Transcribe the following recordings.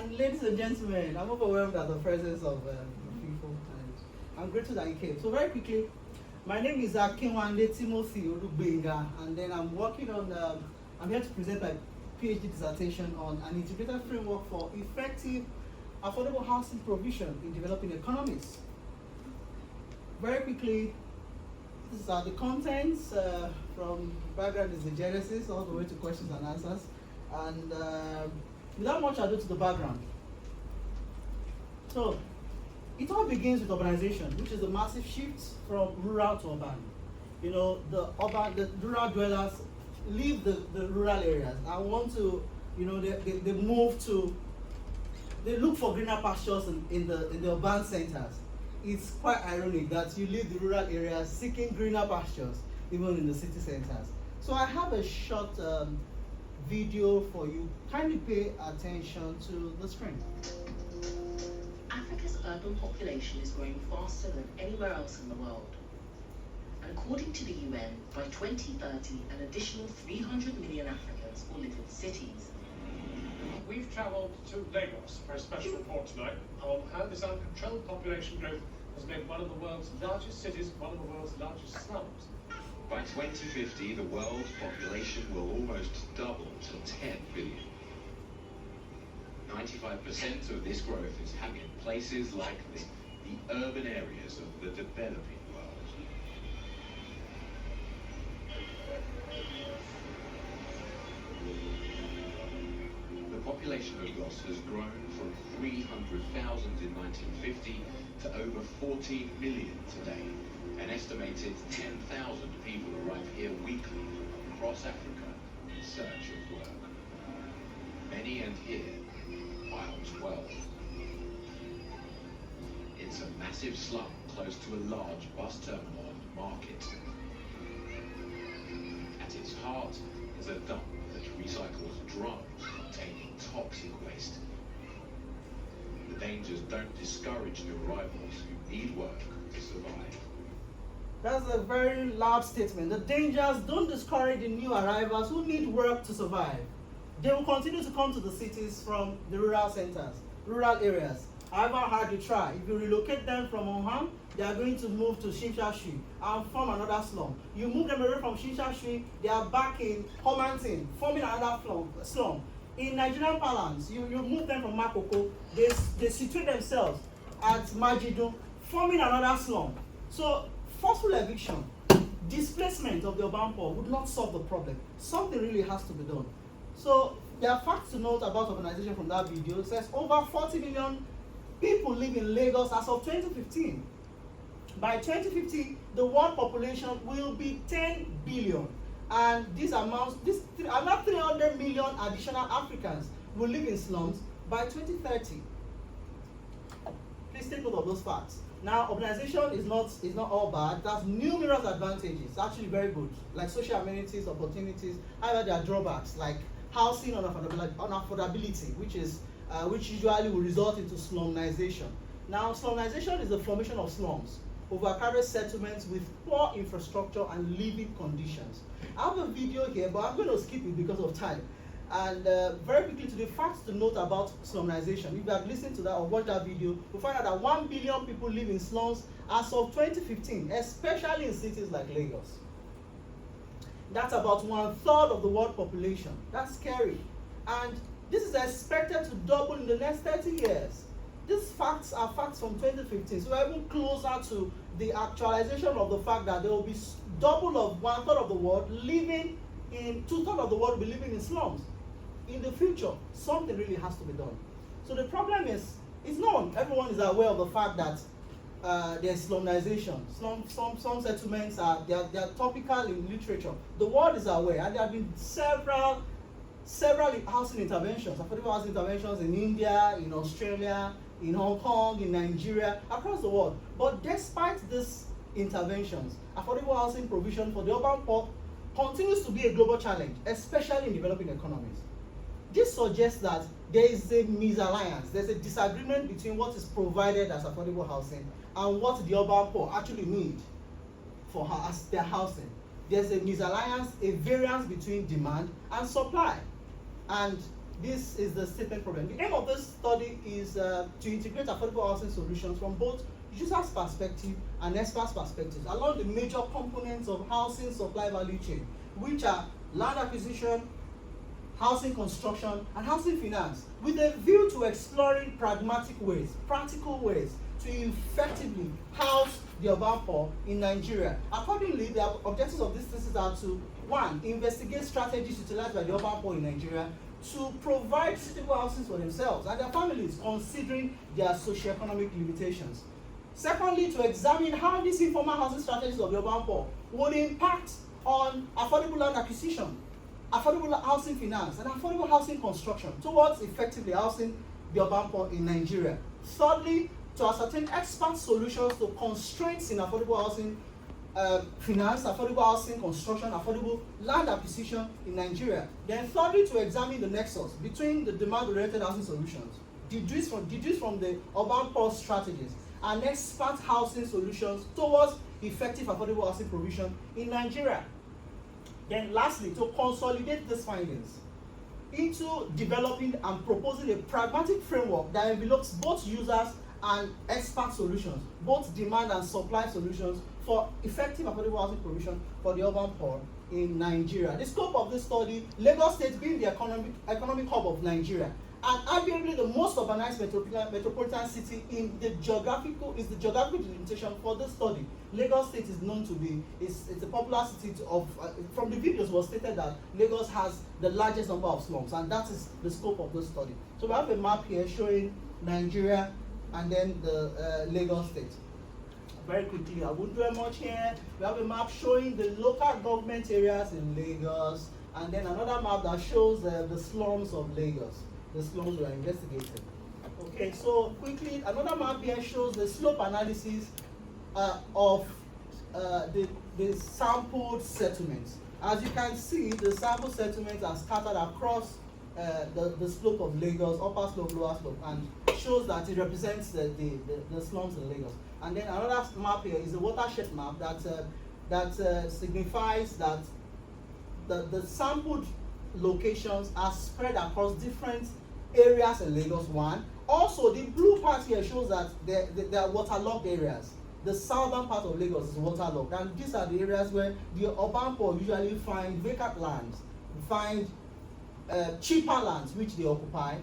And ladies and gentlemen, I'm overwhelmed at the presence of people, and I'm grateful that you came. So very quickly, my name is THETIMO, and then I'm working on, I'm here to present my PhD dissertation on an integrated framework for effective, affordable housing provision in developing economies. Very quickly, these are the contents. From background is the genesis, all the way to questions and answers. And without much ado, to the background. So, it all begins with urbanization, which is a massive shift from rural to urban. You know, the rural dwellers leave the rural areas and want to, you know, they move to, they look for greener pastures in the urban centers. It's quite ironic that you leave the rural areas seeking greener pastures, even in the city centers. So I have a short video for you. Kindly pay attention to the screen. Africa's urban population is growing faster than anywhere else in the world. And according to the UN, by 2030, an additional 300 million Africans will live in cities. We've travelled to Lagos for a special report tonight on how this uncontrolled population growth has made one of the world's largest cities one of the world's largest slums. By 2050, the world's population will almost double to 10 billion. 95% of this growth is happening in places like this, the urban areas of the developing world. The population of Lagos has grown from 300,000 in 1950 to over 14 million today. An estimated 10,000 people arrive here weekly from across Africa in search of work. Many end here while 12. It's a massive slum close to a large bus terminal and market. At its heart is a dump that recycles drums containing toxic waste. The dangers don't discourage new arrivals who need work to survive. That's a very loud statement. The dangers don't discourage the new arrivals who need work to survive. They will continue to come to the cities from the rural centers, rural areas. However hard you try, if you relocate them from Onham, they are going to move to Shinshashi and form another slum. You move them away from Shinshashi, they are back in Homantin, forming another slum. In Nigerian parlance, you move them from Makoko, they situate themselves at Majidu, forming another slum. So, forceful eviction, displacement of the urban poor would not solve the problem. Something really has to be done. So there are facts to note about urbanization from that video. It says over 40 million people live in Lagos as of 2015. By 2050, the world population will be 10 billion. And another 300 million additional Africans will live in slums by 2030. Please take note of those facts. Now, urbanization is not all bad. It has numerous advantages. It's actually very good, like social amenities, opportunities. However, there are drawbacks, like housing unaffordability, which usually will result into slumization. Now, slumization is the formation of slums, overcrowded settlements with poor infrastructure and living conditions. I have a video here, but I'm going to skip it because of time. And very quickly, to the facts to note about slumization. If you have listened to that or watched that video, you'll find out that 1 billion people live in slums as of 2015, especially in cities like Lagos. That's about 1/3 of the world population. That's scary. And this is expected to double in the next 30 years. These facts are facts from 2015, so we're even closer to the actualization of the fact that there will be double of 1/3 of the world living in, 2/3 of the world will be living in slums. In the future, something really has to be done. So the problem is, it's known, everyone is aware of the fact that there's slumization. Some settlements they are topical in literature. The world is aware, and there have been several housing interventions, affordable housing interventions in India, in Australia, in Hong Kong, in Nigeria, across the world. But despite these interventions, affordable housing provision for the urban poor continues to be a global challenge, especially in developing economies. This suggests that there is a misalliance, there's a disagreement between what is provided as affordable housing and what the urban poor actually need for as their housing. There's a misalliance, a variance between demand and supply. And this is the statement problem. The aim of this study is to integrate affordable housing solutions from both users' perspective and experts' perspectives along the major components of housing supply value chain, which are land acquisition, housing construction, and housing finance, with a view to exploring pragmatic ways, practical ways to effectively house the urban poor in Nigeria. Accordingly, the objectives of this thesis are to, one, investigate strategies utilized by the urban poor in Nigeria to provide suitable housing for themselves and their families, considering their socioeconomic limitations. Secondly, to examine how these informal housing strategies of the urban poor would impact on affordable land acquisition, affordable housing finance, and affordable housing construction towards effectively housing the urban poor in Nigeria. Thirdly, to ascertain expert solutions to constraints in affordable housing finance, affordable housing construction, affordable land acquisition in Nigeria. Then thirdly, to examine the nexus between the demand-oriented housing solutions deduced from the urban poor strategies and expert housing solutions towards effective affordable housing provision in Nigeria. Then lastly, to consolidate these findings into developing and proposing a pragmatic framework that envelopes both users and expert solutions, both demand and supply solutions for effective affordable housing provision for the urban poor in Nigeria. The scope of this study, Lagos State being the economic hub of Nigeria, and arguably the most urbanized metropolitan city in the geographical delimitation for this study. Lagos State is known to be, it's a popular city of, from the videos was stated that Lagos has the largest number of slums, and that is the scope of this study. So we have a map here showing Nigeria and then the Lagos State. Very quickly, I won't do much here. We have a map showing the local government areas in Lagos, and then another map that shows the slums of Lagos. The slums we are investigating. Okay, so quickly, another map here shows the slope analysis of the sampled settlements. As you can see, the sample settlements are scattered across the slope of Lagos, upper slope, lower slope, and shows that it represents the slums in Lagos. And then another map here is a watershed map that signifies that the sampled locations are spread across different areas in Lagos. One. Also, the blue part here shows that there are waterlogged areas. The southern part of Lagos is waterlogged, and these are the areas where the urban poor usually find vacant lands, find cheaper lands which they occupy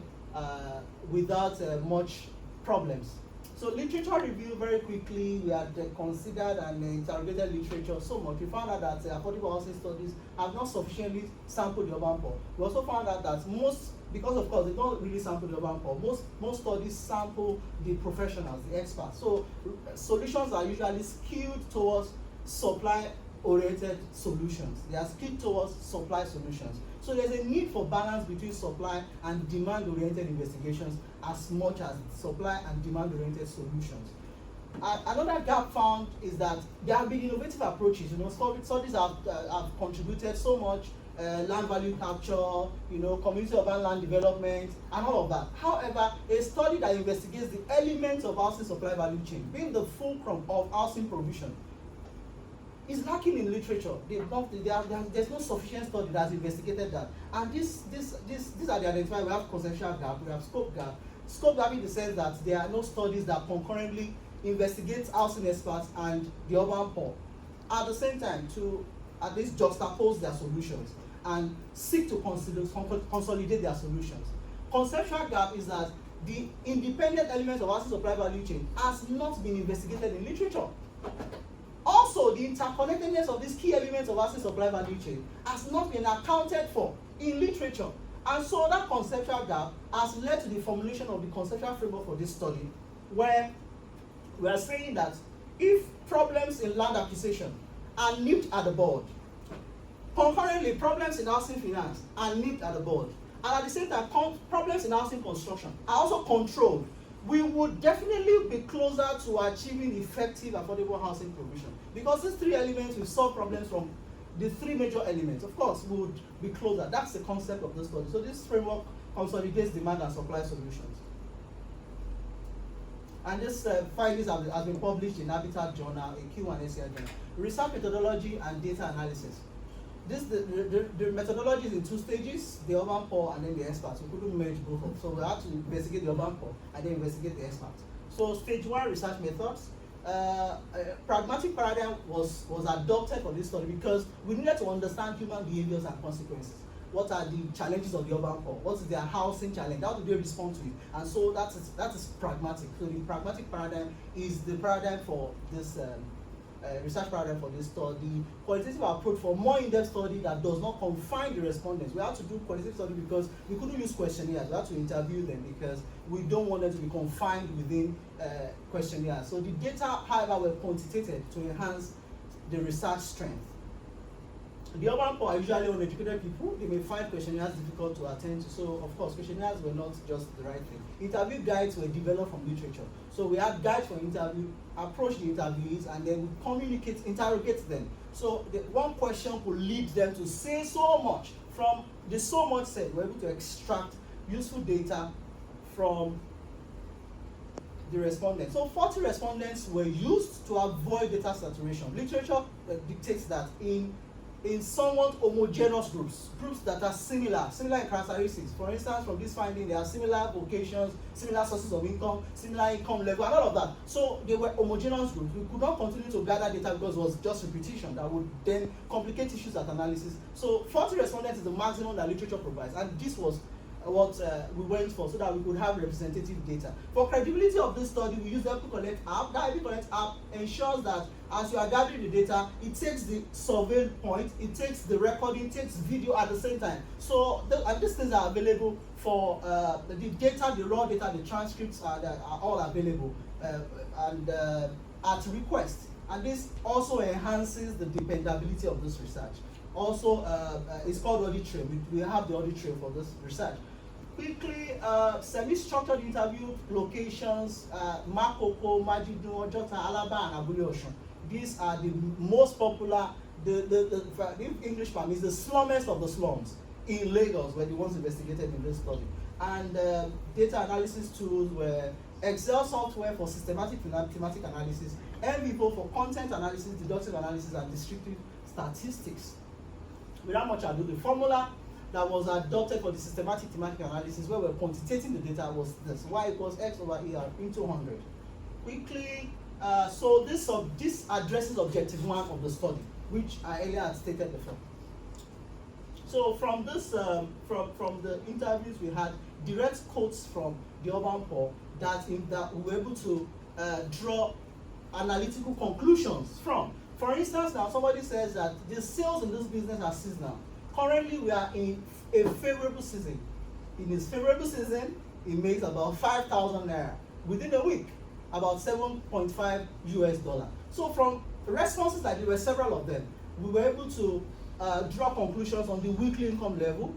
without much problems. So literature review, very quickly, we had considered and interrogated literature so much. We found out that affordable housing studies have not sufficiently sampled the urban poor. We also found out that because of course they don't really sample the urban poor, most studies sample the professionals, the experts. So solutions are usually skewed towards supply-oriented solutions. They are skewed towards supply solutions. So there's a need for balance between supply and demand-oriented investigations as much as supply and demand-oriented solutions. Another gap found is that there have been innovative approaches. Studies have contributed so much, land value capture, community urban land development, and all of that. However, a study that investigates the elements of housing supply value chain, being the fulcrum of housing provision, is lacking in literature. There's no sufficient study that has investigated that. And these are the identified. We have conceptual gap, we have scope gap. Scope gap in the sense that there are no studies that concurrently investigate housing experts and the urban poor at the same time to at least juxtapose their solutions and seek to consolidate their solutions. Conceptual gap is that the independent elements of housing supply value chain has not been investigated in literature. Also, the interconnectedness of these key elements of housing supply value chain has not been accounted for in literature. And so that conceptual gap has led to the formulation of the conceptual framework for this study, where we are saying that if problems in land acquisition are nipped at the bud, concurrently problems in housing finance are nipped at the bud, and at the same time problems in housing construction are also controlled, we would definitely be closer to achieving effective affordable housing provision. Because these three elements will solve problems from the three major elements. Of course, we would be closer. That's the concept of the study. So this framework consolidates demand and supply solutions. And this findings have been published in Habitat Journal, a Q&A journal. Research methodology and data analysis. the methodology is in 2 stages: the urban poor and then the experts. We couldn't merge both of them, so we had to investigate the urban poor and then investigate the experts. So stage 1 research methods. A pragmatic paradigm was adopted for this study because we needed to understand human behaviors and consequences. What are the challenges of the urban poor? What is their housing challenge? How do they respond to it? And so that is pragmatic. So the pragmatic paradigm is the paradigm for this research paradigm for this study. Qualitative approach for more in-depth study that does not confine the respondents. We had to do qualitative study because we couldn't use questionnaires. We had to interview them because we don't want them to be confined within questionnaires. So the data, however, were quantitated to enhance the research strength. The urban poor are usually uneducated people. They may find questionnaires difficult to attend to. So, of course, questionnaires were not just the right thing. Interview guides were developed from literature. So we had guides for interview, approach the interviewees, and then interrogate them. So one question could lead them to say so much. From the so much said, we're able to extract useful data from the respondents. So 40 respondents were used to avoid data saturation. Literature dictates that in somewhat homogeneous groups that are similar in characteristics. For instance, from this finding, there are similar vocations, similar sources of income, similar income level, and all of that. So they were homogeneous groups. We could not continue to gather data because it was just repetition that would then complicate issues at analysis. So 40 respondents is the maximum that literature provides, and this was what we went for, so that we could have representative data. For credibility of this study, we use the EpiCollect app. That EpiCollect app ensures that as you are gathering the data, it takes the survey point, it takes the recording, takes video at the same time. So these things are available for the data, the raw data, the transcripts are all available at request. And this also enhances the dependability of this research. Also, it's called audit trail. We have the audit trail for this research. Quickly, semi-structured interview locations: Makoko, Majidun, Ojota, Alaba, and Abule Osun. These are the most popular. The English term is the slummiest of the slums in Lagos, were the ones investigated in this study. And data analysis tools were Excel software for systematic thematic analysis, MVPO for content analysis, deductive analysis, and descriptive statistics. Without much ado, the formula that was adopted for the systematic thematic analysis, where we're quantitating the data, was this: y equals x over er into 100. Quickly, so this addresses objective 1 of the study, which I earlier had stated before. So from this, from the interviews, we had direct quotes from the urban poor that we were able to draw analytical conclusions from. For instance, now somebody says that the sales in this business are seasonal. Currently, we are in a favorable season. In this favorable season, it makes about 5,000 naira. Within a week, about $7.5 US. So from responses that there were several of them, we were able to draw conclusions on the weekly income level.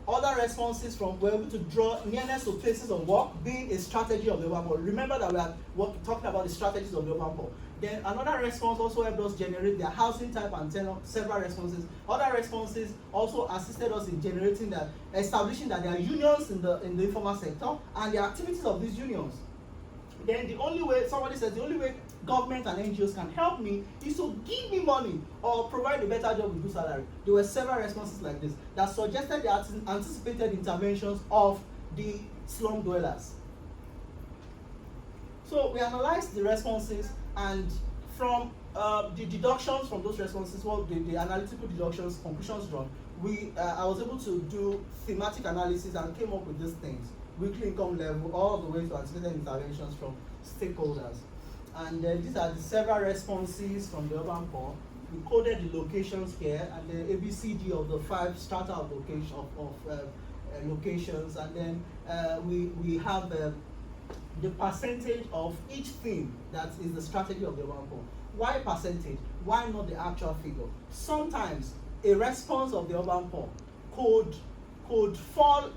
Other responses from were able to draw nearness to places of work, being a strategy of the urban poor. Remember that we are talking about the strategies of the urban poor. Then another response also helped us generate their housing type and tenure, several responses. Other responses also assisted us in establishing that there are unions in the informal sector and the activities of these unions. Then the only way, somebody says, the only way government and NGOs can help me is to give me money or provide a better job with good salary. There were several responses like this that suggested the anticipated interventions of the slum dwellers. So we analyzed the responses, and from the deductions from those responses, the analytical deductions, conclusions drawn, I was able to do thematic analysis and came up with these things: weekly income level, all the way to anticipated interventions from stakeholders. And these are the several responses from the urban poor. We coded the locations here and the ABCD of the 5 strata of locations, and then we have the percentage of each thing that is the strategy of the urban poor. Why percentage? Why not the actual figure? Sometimes a response of the urban poor could fall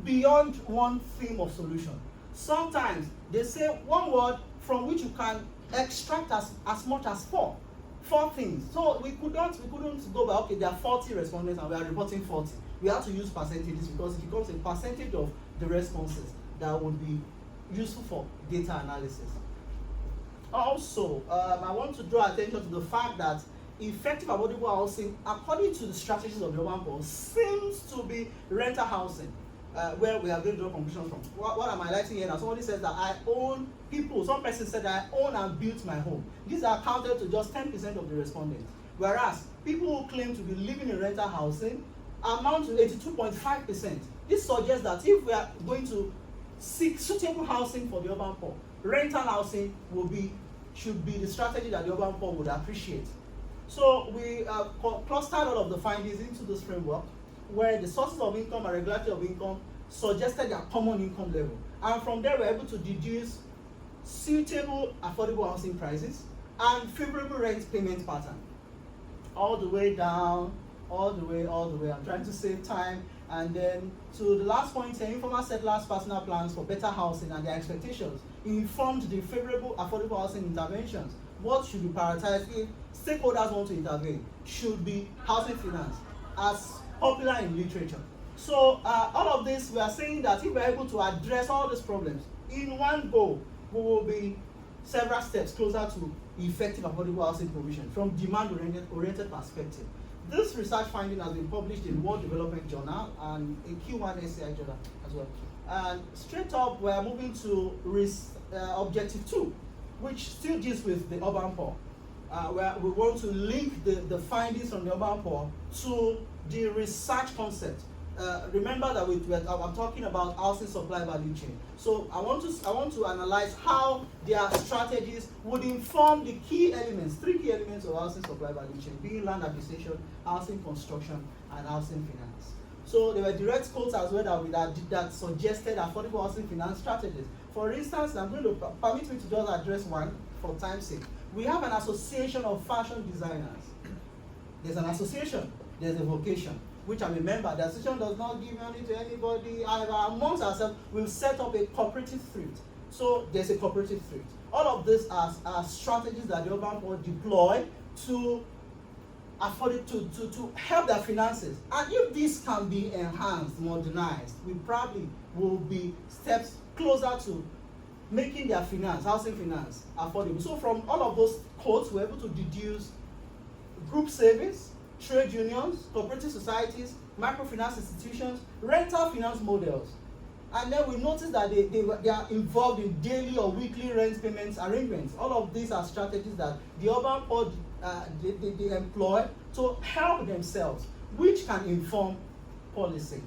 beyond one theme of solution. Sometimes they say one word from which you can extract as much as four things. So we couldn't go by, okay, there are 40 respondents and we are reporting 40. We have to use percentages because it becomes a percentage of the responses that would be useful for data analysis. Also, I want to draw attention to the fact that effective affordable housing, according to the strategies of the urban poor, seems to be rental housing, where we are going to draw conclusions from. What am I highlighting here now? Somebody says that I own people. Some person said that I own and built my home. These are counted to just 10% of the respondents. Whereas people who claim to be living in rental housing amount to 82.5%. This suggests that if we are going to seek suitable housing for the urban poor, rental housing should be the strategy that the urban poor would appreciate. So we clustered all of the findings into this framework, where the sources of income and regularity of income suggested their common income level. And from there, we're able to deduce suitable affordable housing prices and favorable rent payment pattern. All the way down, all the way. I'm trying to save time. And then to the last point here, informal settlers' personal plans for better housing and their expectations informed the favorable affordable housing interventions. What should be prioritized if stakeholders want to intervene? Should be housing finance, as popular in literature. So all of this, we are saying that if we're able to address all these problems in one go, we will be several steps closer to effective affordable housing provision from demand-oriented perspective. This research finding has been published in World Development Journal and in Q1 SCI Journal as well. And straight up, we are moving to objective 2, which still deals with the urban poor, where we want to link the findings from the urban poor to the research concept. Remember that I'm talking about housing supply value chain. So I want to analyze how their strategies would inform the key elements, 3 key elements of housing supply value chain, being land acquisition, housing construction, and housing finance. So there were direct quotes as well that suggested affordable housing finance strategies. For instance, I'm going to permit me to just address one for time's sake. We have an association of fashion designers. There's an association, there's a vocation, which I'm a member. The association does not give money to anybody. However, amongst ourselves, we'll set up a cooperative thrift. So there's a cooperative thrift. All of these are strategies that the urban poor deploy to afford it to help their finances. And if this can be enhanced, modernized, we probably will be steps closer to making their housing finance affordable. So from all of those quotes, we're able to deduce group savings, trade unions, cooperative societies, microfinance institutions, rental finance models. And then we notice that they are involved in daily or weekly rent payments arrangements. All of these are strategies that the urban poor they employ to help themselves, which can inform policy.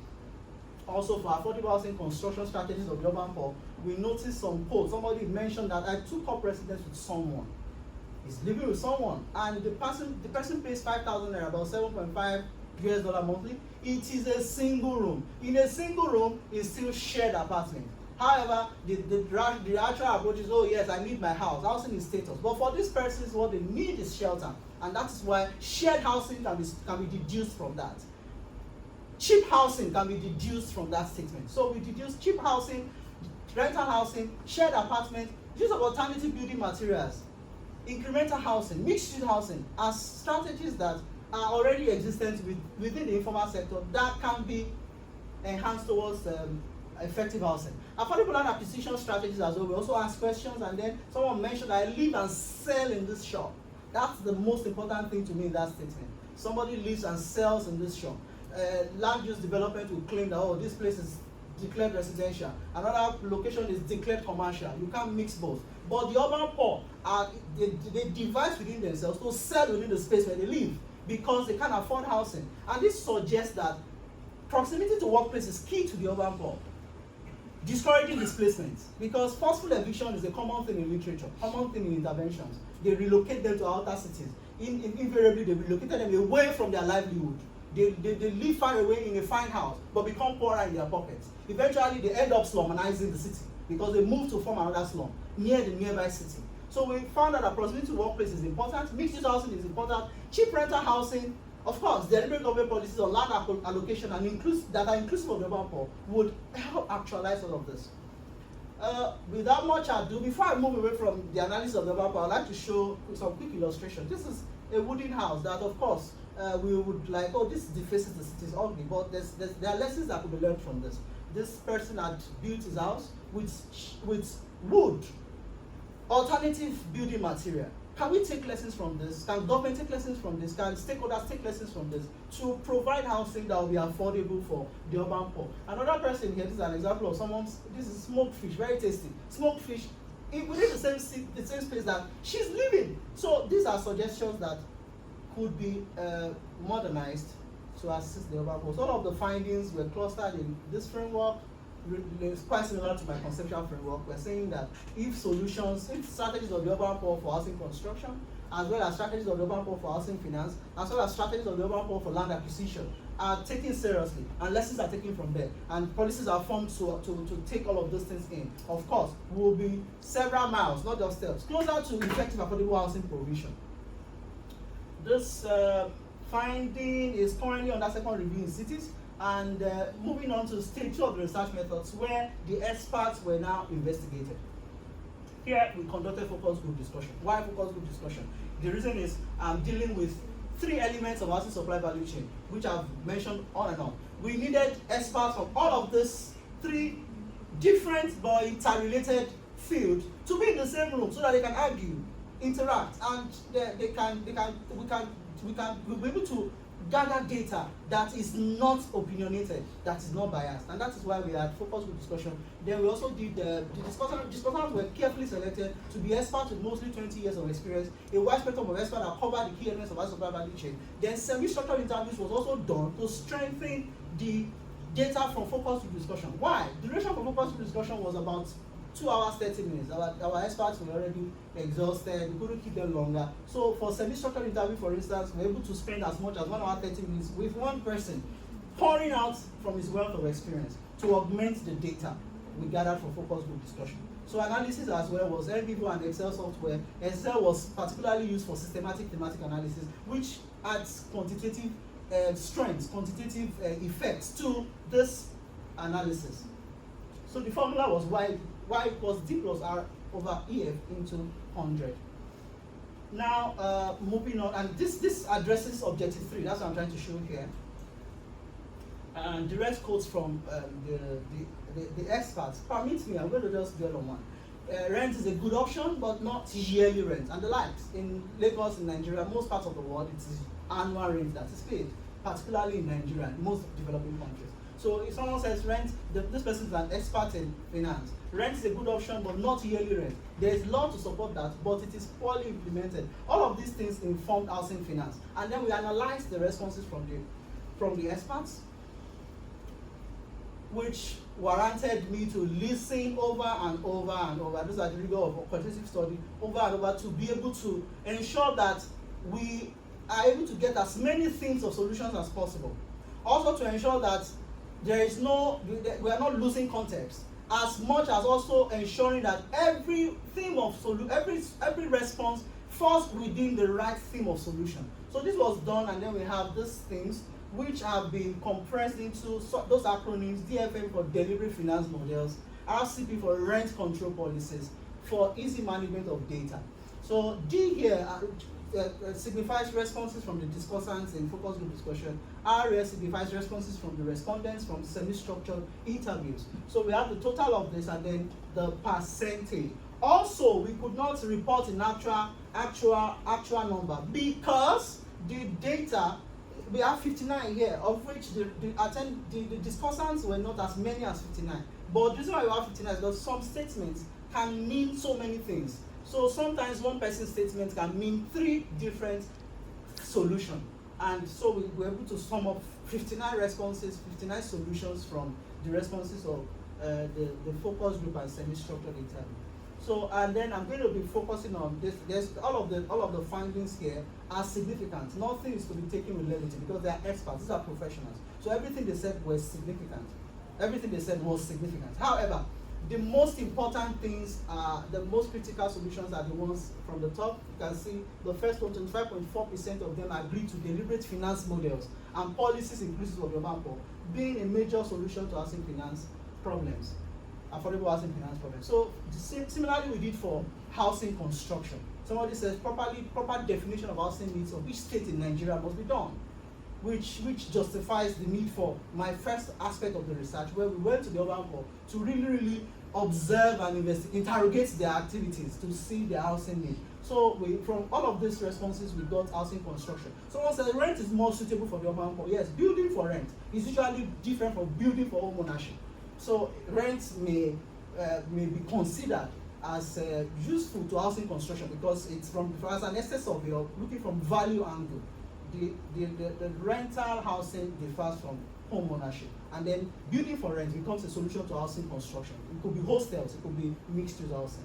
Also, for affordable housing construction strategies of the urban poor, we noticed some quotes. Somebody mentioned that I took up residence with someone. He's living with someone, and the person pays 5,000 naira, about $7.5 monthly. It is a single room. In a single room, it's still shared apartment. However, the actual approach is, oh yes, I need my house. Housing is status. But for these persons, what they need is shelter, and that is why shared housing can be deduced from that. Cheap housing can be deduced from that statement. So we deduce cheap housing, rental housing, shared apartment, use of alternative building materials, incremental housing, mixed-use housing as strategies that are already existent within the informal sector that can be enhanced towards effective housing. Affordable land acquisition strategies as well. We also ask questions, and then someone mentioned I live and sell in this shop. That's the most important thing to me in that statement. Somebody lives and sells in this shop. Land use development will claim that, oh, this place is declared residential, another location is declared commercial. You can't mix both. But the urban poor they devise within themselves to sell within the space where they live because they can't afford housing. And this suggests that proximity to workplace is key to the urban poor. Discouraging displacement, because forceful eviction is a common thing in literature, common thing in interventions. They relocate them to outer cities. Invariably, they relocated them away from their livelihood. They live far away in a fine house, but become poorer in their pockets. Eventually, they end up slummanizing the city because they move to form another slum near the nearby city. So we found that proximity to workplace is important, mixed-use housing is important, cheap rental housing, of course, deliberate government policies on land allocation and that are inclusive of the urban poor would help actualize all of this. Without much ado, before I move away from the analysis of the urban poor, I'd like to show some quick illustration. This is a wooden house that, of course, we would like, oh, this defaces the city, is ugly, but there are lessons that could be learned from this. This person had built his house with wood, alternative building material. can we take lessons from this? Can government take lessons from this? Can stakeholders take lessons from this to provide housing that will be affordable for the urban poor? Another person here, this is an example of someone's, this is smoked fish, very tasty. Smoked fish within the same space that she's living. So these are suggestions that could be modernized to assist the urban poor. So all of the findings were clustered in this framework. It's quite similar to my conceptual framework. We're saying that if strategies of the urban poor for housing construction, as well as strategies of the urban poor for housing finance, as well as strategies of the urban poor for land acquisition, are taken seriously, and lessons are taken from there, and policies are formed to take all of those things in, of course, we will be several miles, not just steps, closer to effective affordable housing provision. This finding is currently under second review in cities. And moving on to stage 2 of the research methods, where the experts were now investigated. Here we conducted focus group discussion. Why focus group discussion? The reason is I'm dealing with 3 elements of housing supply value chain, which I've mentioned on and on. We needed experts from all of these 3 different but interrelated fields to be in the same room so that they can argue, interact, and we'll be able to gather data that is not opinionated, that is not biased, and that is why we had focus group discussion. Then we also did the discussants were carefully selected to be experts with mostly 20 years of experience, a wide spectrum of experts that covered the key elements of our supply value chain. Then semi-structured interviews was also done to strengthen the data from focus group discussion. Why? The duration for focus group discussion was about 2 hours 30 minutes. Our experts were already exhausted, we couldn't keep them longer. So for semi-structured interview, for instance, we're able to spend as much as 1 hour 30 minutes with one person pouring out from his wealth of experience to augment the data we gathered from focus group discussion. So analysis as well was NVivo and Excel software. Excel was particularly used for systematic thematic analysis, which adds quantitative strengths, quantitative effects to this analysis. So the formula was y equals D plus R over EF into 100. Now, moving on, and this addresses objective 3. That's what I'm trying to show here. And direct quotes from the experts. Permit me, I'm going to just dwell on one. Rent is a good option, but not yearly rent, and the likes. In Lagos, in Nigeria, most parts of the world, it is annual rent that is paid, particularly in Nigeria and most developing countries. So if someone says rent, this person is an expert in finance. Rent is a good option, but not yearly rent. There is law to support that, but it is poorly implemented. All of these things informed housing finance, and then we analyzed the responses from the experts, which warranted me to listen over and over and over. Those are the rigor of quantitative study, over and over, to be able to ensure that we are able to get as many things of solutions as possible. Also to ensure that we are not losing context, as much as also ensuring that every theme of every response falls within the right theme of solution. So this was done, and then we have these things which have been compressed into those acronyms: DFM for delivery finance models, RCP for rent control policies, for easy management of data. So D here signifies responses from the discussants in focus group discussion. RS signifies responses from the respondents from semi-structured interviews. So we have the total of this and then the percentage. Also, we could not report an actual number because the data, we have 59 here, of which the discussants were not as many as 59. But the reason why we have 59 is because some statements can mean so many things. So sometimes one person's statement can mean 3 different solutions. And so we were able to sum up 59 responses, 59 solutions from the responses of the focus group and semi-structured interview. So, and then I'm going to be focusing on this. All of the findings here are significant. Nothing is to be taken with levity because they are experts. These are professionals. So everything they said was significant. Everything they said was significant. However, the most important things are the most critical solutions are the ones from the top. You can see the first one, 25.4% of them agree to deliberate finance models and policies inclusive of urban poor being a major solution to housing finance problems, affordable housing finance problems. So similarly we did for housing construction. Somebody says proper definition of housing needs of each state in Nigeria must be done, which justifies the need for my first aspect of the research, where we went to the urban poor to really observe and interrogate their activities to see their housing need. So from all of these responses, we got housing construction. Someone said rent is more suitable for the urban poor. Yes, building for rent is usually different from building for home ownership. So rent may be considered as useful to housing construction because it's as an excess of your looking from value angle. The rental housing differs from home ownership, and then building for rent becomes a solution to housing construction. It could be hostels, it could be mixed use housing.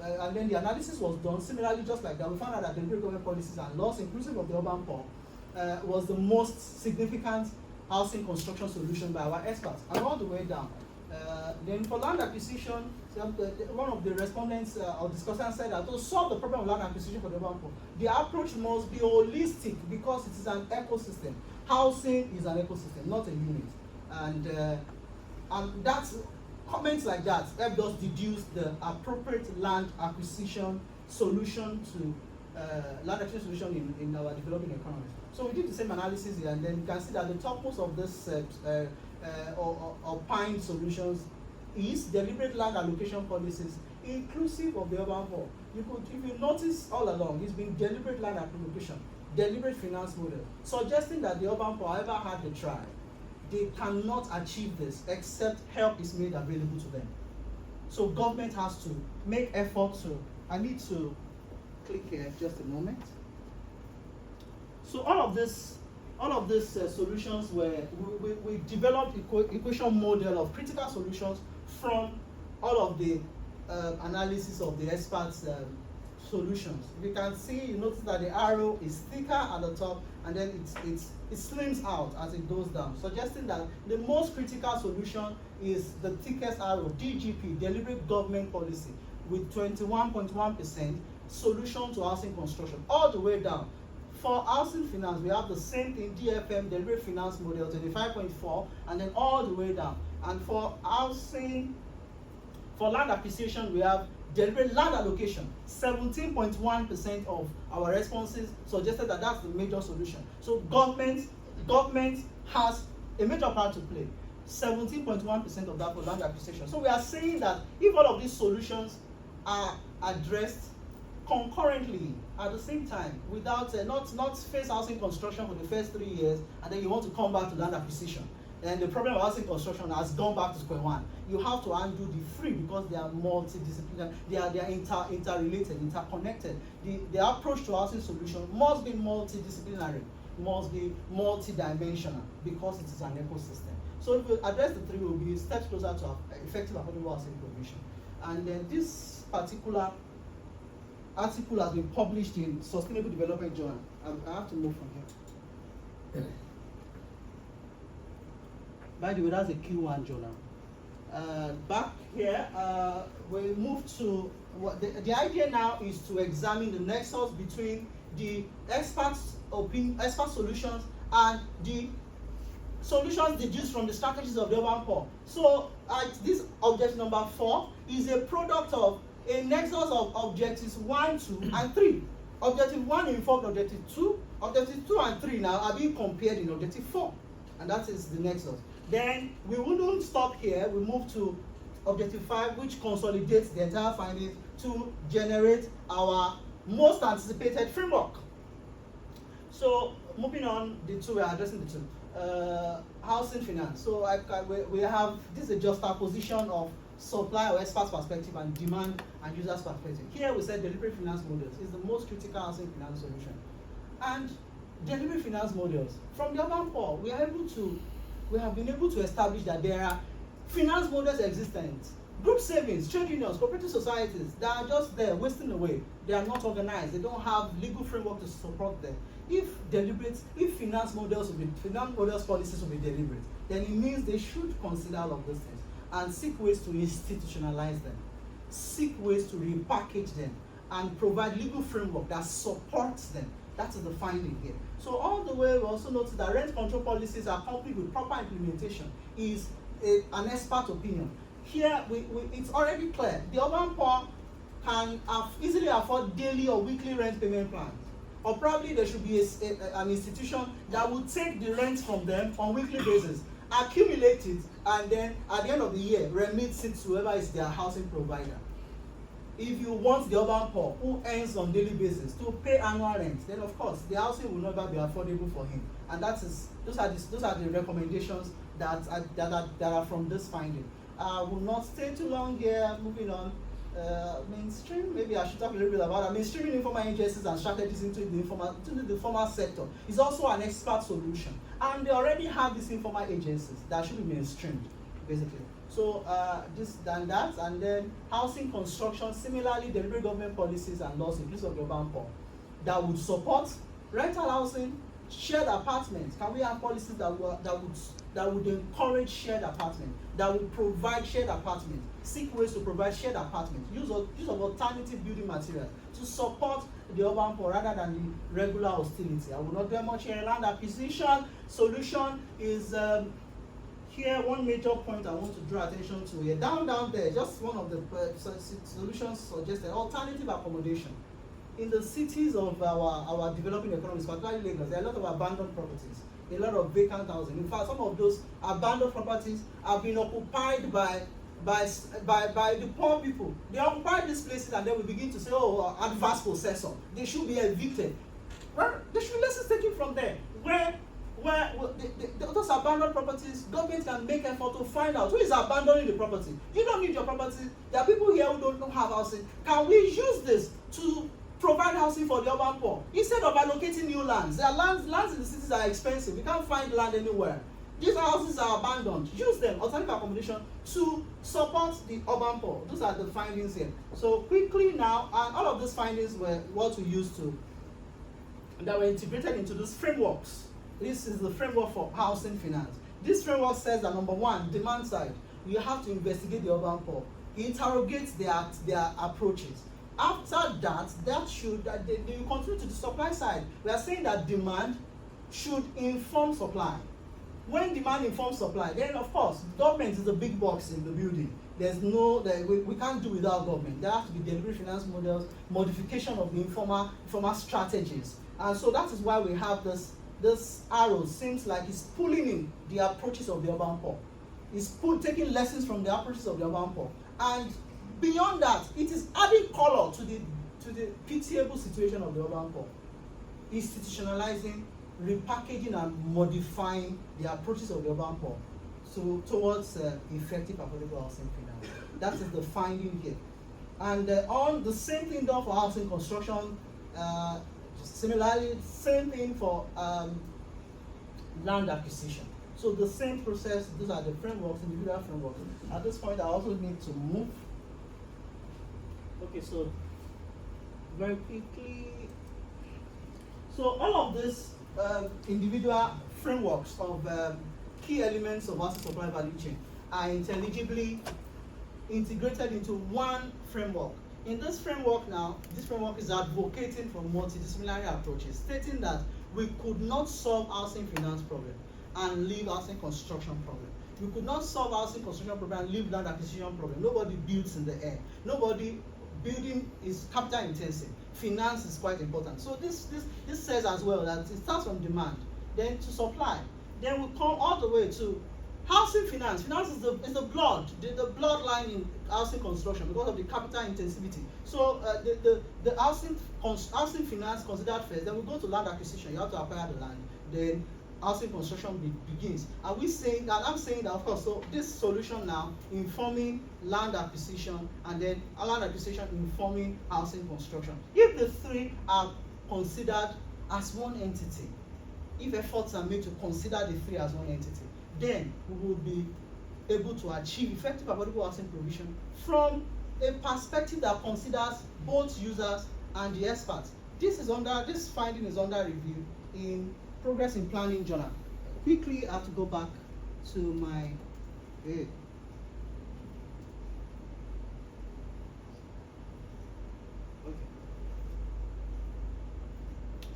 And then the analysis was done similarly, just like that. We found out that deliberate government policies and laws, inclusive of the urban poor, was the most significant housing construction solution by our experts, and all the way down. Then for land acquisition, one of the respondents or discussants said that to solve the problem of land acquisition for the urban poor, the approach must be holistic because it is an ecosystem. Housing is an ecosystem, not a unit. And that's comments like that help us deduce the appropriate land acquisition solution to land acquisition solution in our developing economies. So we did the same analysis here, and then you can see that the topmost of this opined solutions is deliberate land allocation policies inclusive of the urban poor. You could, if you notice all along, it's been deliberate land allocation, deliberate finance model, suggesting that the urban poor ever had the try. They cannot achieve this except help is made available to them. So government has to make effort to, I need to click here just a moment. So all of these solutions were, we developed equation model of critical solutions from all of the analysis of the experts' solutions. You can see, you notice that the arrow is thicker at the top, and then it slims out as it goes down, suggesting that the most critical solution is the thickest arrow, DGP, deliberate government policy, with 21.1% solution to housing construction, all the way down. For housing finance, we have the same thing, DFM, deliberate finance model, 25.4, and then all the way down. And for housing, for land acquisition, we have deliberate land allocation. 17.1% of our responses suggested that that's the major solution. So government has a major part to play. 17.1% of that for land acquisition. So we are saying that if all of these solutions are addressed concurrently at the same time, without not face housing construction for the first 3 years, and then you want to come back to land acquisition, and the problem of housing construction has gone back to square one. You have to undo the three because they are multidisciplinary, they are interrelated, interconnected. The approach to housing solution must be multidisciplinary, must be multidimensional because it is an ecosystem. So if we address the three, we'll be steps closer to effective affordable housing provision. And then this particular article has been published in Sustainable Development Journal. I have to move from here. By the way, that's a Q1 journal. Back here, we move to what the idea now is to examine the nexus between the expert solutions and the solutions deduced from the strategies of the urban poor. So this object number 4 is a product of a nexus of objectives 1, 2, and 3. Objective 1 informed objective 2. Objective 2 and 3 now are being compared in objective 4, and that is the nexus. Then we wouldn't stop here. We move to objective 5, which consolidates the entire findings to generate our most anticipated framework. So moving on, the two, we are addressing the two. Housing finance. So we have this is a juxtaposition of supply or expert's perspective and demand and user's perspective. Here we said deliberate finance models is the most critical housing finance solution. And deliberate finance models from the urban poor, we have been able to establish that there are finance models existent. Group savings, trade unions, cooperative societies, they are just there wasting away. They are not organized. They don't have legal framework to support them. If finance models policies will be deliberate, then it means they should consider all of those things and seek ways to institutionalize them, seek ways to repackage them, and provide legal framework that supports them. That is the finding here. So all the way, we also notice that rent control policies are accompanied with proper implementation is an expert opinion. Here, it's already clear. The urban poor can easily afford daily or weekly rent payment plans. Or probably there should be an institution that will take the rent from them on a weekly basis accumulate it, and then at the end of the year remit it to whoever is their housing provider. If you want the urban poor who earns on daily basis to pay annual rent, then of course the housing will never be affordable for him, and those are the recommendations that are from this finding. I will not stay too long here. Moving on. Mainstream, maybe I should talk a little bit about that. Mainstreaming informal agencies and strategies into the formal sector is also an expert solution, and they already have these informal agencies that should be mainstreamed, basically. So this and that, and then housing construction. Similarly, deliberate government policies and laws, inclusive of the urban poor, that would support rental housing, shared apartments. Can we have policies that would encourage shared apartment, that would provide shared apartment, seek ways to provide shared apartment, use of alternative building materials to support the urban poor rather than the regular hostility. I will not dwell much here. Land acquisition solution is here one major point I want to draw attention to here. Down there, just one of the solutions suggested: alternative accommodation. In the cities of our developing economies, particularly Lagos, there are a lot of abandoned properties, a lot of vacant housing. In fact, some of those abandoned properties have been occupied by the poor people. They occupy these places, and then we begin to say, oh, adverse possessor, they should be evicted. Well, they should be lessons taken from there. Where those abandoned properties, government can make effort to find out who is abandoning the property. You don't need your property. There are people here who don't have housing. Can we use this to provide housing for the urban poor instead of allocating new lands? There are lands in the cities are expensive. We can't find land anywhere. These houses are abandoned. Use them, alternative accommodation, to support the urban poor. Those are the findings here. So quickly now, and all of these findings were what we used to, that were integrated into these frameworks. This is the framework for housing finance. This framework says that, number one, demand side, you have to investigate the urban poor, interrogate their approaches. After that, they continue to the supply side. We are saying that demand should inform supply. When demand informs supply, then of course government is the big box in the building. We can't do without government. There have to be delivery finance models, modification of the informal strategies, and so that is why we have this arrow. Seems like it's pulling in the approaches of the urban poor. It's taking lessons from the approaches of the urban poor, and beyond that, it is adding color to the pitiable situation of the urban poor, institutionalizing, repackaging, and modifying the approaches of the urban poor towards effective affordable housing finance. That is the finding here. And on the same thing done for housing construction, similarly, same thing for land acquisition. So the same process. Those are the frameworks, individual frameworks. At this point, I also need to move. Okay, so very quickly. So all of these individual frameworks of key elements of housing supply value chain are intelligibly integrated into one framework. In this framework now, this framework is advocating for multidisciplinary approaches, stating that we could not solve housing finance problem and leave housing construction problem. We could not solve housing construction problem and leave land acquisition problem. Nobody builds in the air. Building is capital intensive. Finance is quite important. So this says as well that it starts from demand, then to supply, then we come all the way to housing finance. Finance is the bloodline in housing construction because of the capital intensivity. So the housing finance considered first, then we go to land acquisition. You have to acquire the land, then housing construction begins. Are we saying that? I'm saying that, of course. So this solution now informing land acquisition, and then land acquisition informing housing construction. If the three are considered as one entity, if efforts are made to consider the three as one entity, then we will be able to achieve effective affordable housing provision from a perspective that considers both users and the experts. This finding is under review in Progress in Planning Journal. Quickly, I have to go back to my okay.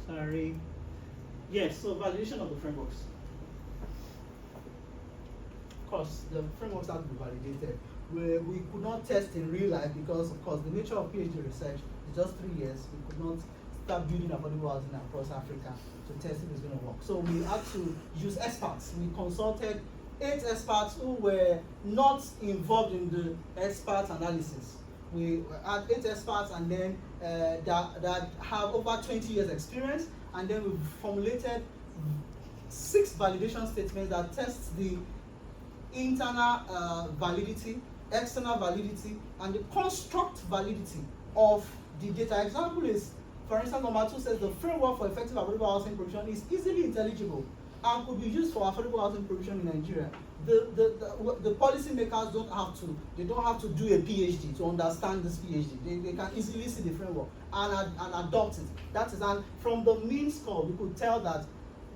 Sorry. Yes, so validation of the frameworks. Of course, the frameworks have to be validated. We could not test in real life because, of course, the nature of PhD research is just 3 years. We could not start building affordable housing across Africa to test if it's going to work. So we had to use experts. We consulted 8 experts who were not involved in the expert analysis. We had 8 experts, and then that have over 20 years experience, and then we formulated 6 validation statements that test the internal validity, external validity, and the construct validity of the data. Example is, for instance, number 2 says the framework for effective affordable housing provision is easily intelligible and could be used for affordable housing provision in Nigeria. The policymakers don't have to do a PhD to understand this PhD. They can easily see the framework and adopt it. That is, and from the mean score, we could tell that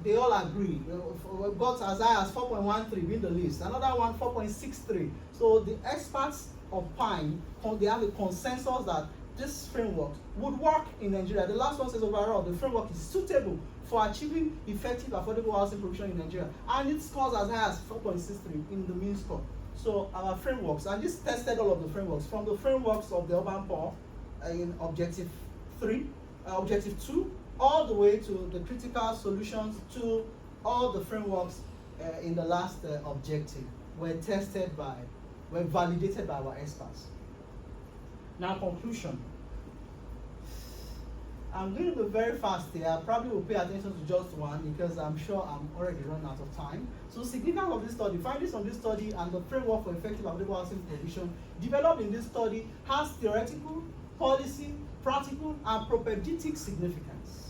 they all agree. We've got as high as 4.13 in the list. Another one 4.63. So the experts opine, they have a consensus that this framework would work in Nigeria. The last one says overall the framework is suitable for achieving effective affordable housing provision in Nigeria, and it scores as high as 4.63 in the mean score. So our frameworks, and this tested all of the frameworks, from the frameworks of the urban poor in objective 2, all the way to the critical solutions, to all the frameworks in the last objective were validated by our experts. Now, conclusion. I'm going to be very fast here. I probably will pay attention to just one because I'm sure I'm already running out of time. So, significance of this study, findings from this study and the framework for effective affordable housing provision developed in this study has theoretical, policy, practical, and propedeutic significance.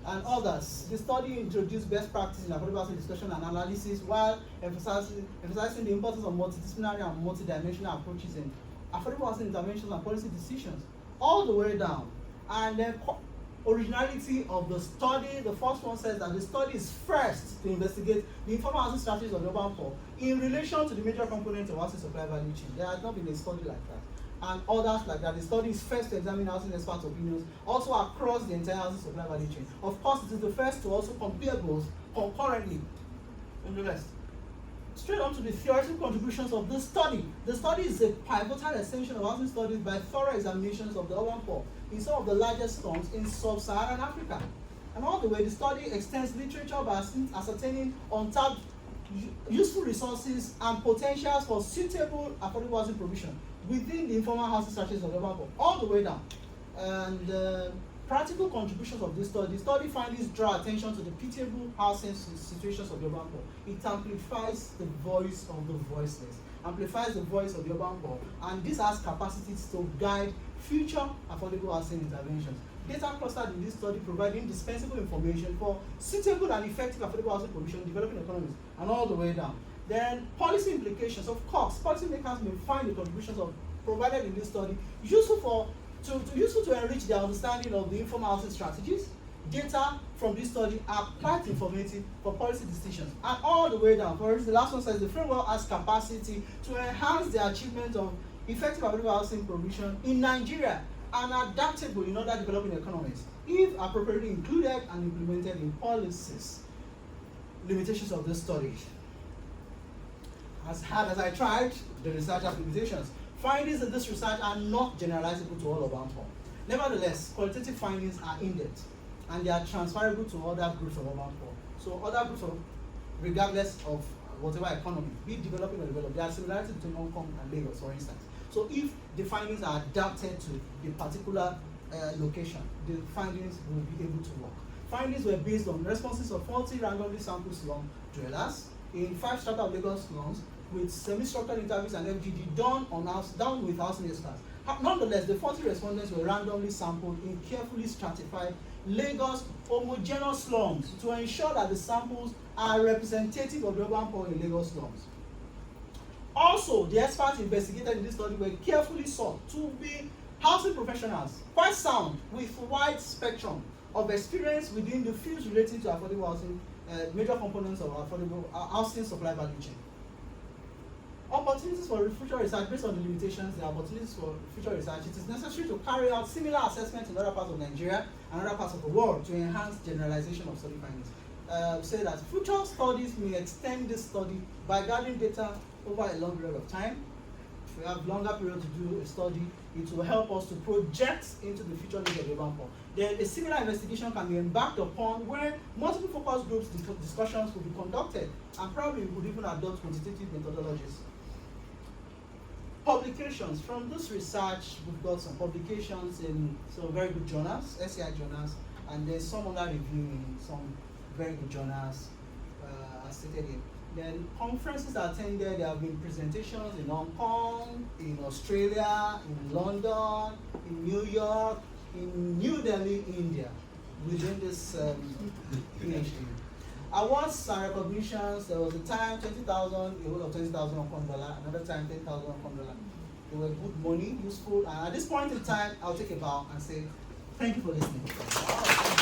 And others. The study introduced best practice in affordable housing discussion and analysis while emphasizing the importance of multidisciplinary and multidimensional approaches in affordable housing interventions and policy decisions, all the way down. And then originality of the study. The first one says that the study is first to investigate the informal housing strategies of the urban poor in relation to the major components of housing supply value chain. There has not been a study like that. And others like that. The study is first to examine housing experts' opinions, also across the entire housing supply value chain. Of course, it is the first to also compare both concurrently in the rest. Straight on to the theoretical contributions of this study. The study is a pivotal extension of housing studies by thorough examinations of the urban poor in some of the largest slums in sub-Saharan Africa. And all the way, the study extends literature by ascertaining untapped useful resources and potentials for suitable affordable housing provision within the informal housing strategies of the urban poor, all the way down. And practical contributions of this study findings draw attention to the pitiable housing situations of the urban poor. It amplifies the voice of the voiceless, amplifies the voice of the urban poor, and this has capacities to guide future affordable housing interventions. Data clustered in this study provide indispensable information for suitable and effective affordable housing provision in developing economies, and all the way down. Then policy implications. Of course, policymakers may find the contributions provided in this study useful to enrich their understanding of the informal housing strategies. Data from this study are quite informative for policy decisions, and all the way down. For instance, the last one says the framework has capacity to enhance the achievement of effective affordable housing provision in Nigeria and adaptable in other developing economies, if appropriately included and implemented in policies. Limitations of this study. As hard as I tried, the researcher's limitations. Findings in this research are not generalizable to all urban poor. Nevertheless, qualitative findings are in-depth and they are transferable to other groups of urban poor. So other groups of, regardless of whatever economy, be it developing or developed, there are similarities between Hong Kong and Lagos, for instance. So if the findings are adapted to the particular location, the findings will be able to work. Findings were based on responses of 40 randomly sampled slum dwellers in 5 strata of Lagos slums, with semi-structured interviews and FGD done with housing experts. Nonetheless, the 40 respondents were randomly sampled in carefully stratified Lagos homogeneous slums to ensure that the samples are representative of the urban poor in Lagos slums. Also, the experts investigated in this study were carefully sought to be housing professionals, quite sound, with wide spectrum of experience within the fields relating to affordable housing, major components of affordable housing supply value chain. Opportunities for future research. Based on the limitations, there are opportunities for future research. It is necessary to carry out similar assessments in other parts of Nigeria and other parts of the world to enhance generalization of study findings. Say that future studies may extend this study by gathering data over a long period of time, if we have longer period to do a study, it will help us to project into the future needs of the urban poor. Then a similar investigation can be embarked upon where multiple focus groups discussions will be conducted, and probably we could even adopt quantitative methodologies. Publications. From this research, we've got some publications in some very good journals, SCI journals, and there's some other review in some very good journals, as stated here. Then conferences attended, there have been presentations in Hong Kong, in Australia, in London, in New York, in New Delhi, India, within this PhD. Awards and recognitions, there was a time 20,000, a whole of 20,000 Hong Kong dollar, another time 10,000 Hong Kong dollar. They were good money, useful, and at this point in time, I'll take a bow and say, thank you for listening.